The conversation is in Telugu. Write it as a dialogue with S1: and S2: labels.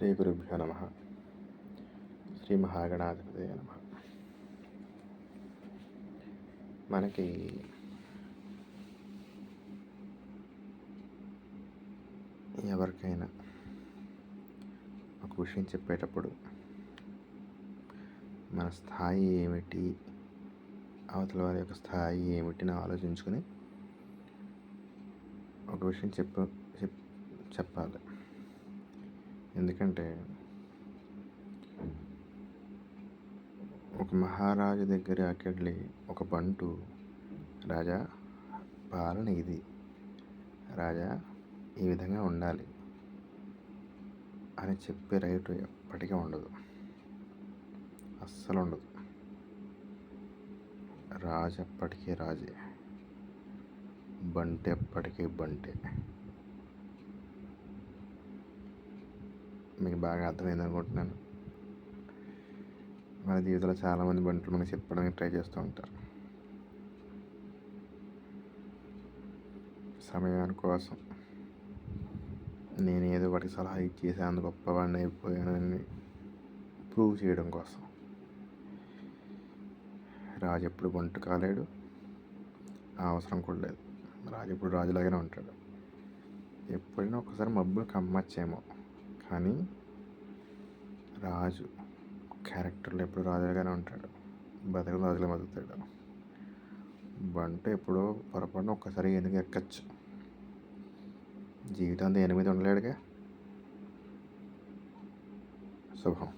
S1: శ్రీ గురుభ్యో నమ. శ్రీ మహాగణాధిపతయే నమ. మనకి ఎవరికైనా ఒక విషయం చెప్పేటప్పుడు మన స్థాయి ఏమిటి, అవతల వారి యొక్క స్థాయి ఏమిటిని ఆలోచించుకొని ఒక విషయం చెప్పాలి. ఎందుకంటే ఒక మహారాజు దగ్గరికి వెళ్ళి ఒక బంటు, రాజా పాలన ఇది, రాజా ఈ విధంగా ఉండాలి అని చెప్పే రైటు ఎప్పటికీ ఉండదు, అస్సలు ఉండదు. రాజు ఎప్పటికీ రాజే, బంటి ఎప్పటికీ బంటే. మీకు బాగా అర్థమైంది అనుకుంటున్నాను. మన జీవితంలో చాలామంది బంట్లు మనకి చెప్పడానికి ట్రై చేస్తూ ఉంటారు. సమయాని కోసం నేను ఏదో వాటికి సలహా ఇచ్చేసాను, గొప్పవాడిని అయిపోయానని ప్రూవ్ చేయడం కోసం. రాజు ఎప్పుడు బంటు కాలేడు, ఆ అవసరం కూడా లేదు. రాజు ఎప్పుడు రాజులాగానే ఉంటాడు. ఎప్పుడైనా ఒకసారి మబ్బులు కమ్మచ్చేమో, కానీ రాజు క్యారెక్టర్లో ఎప్పుడు రాజుగానే ఉంటాడు, బతకడం రాజుగా బతుకుతాడు. బంటు ఎప్పుడో పొరపాటున ఒక్కసారి ఏనుగు ఎక్కచ్చు, జీవితాంతం ఏనుగు మీద ఉండలేడుగా. శుభం.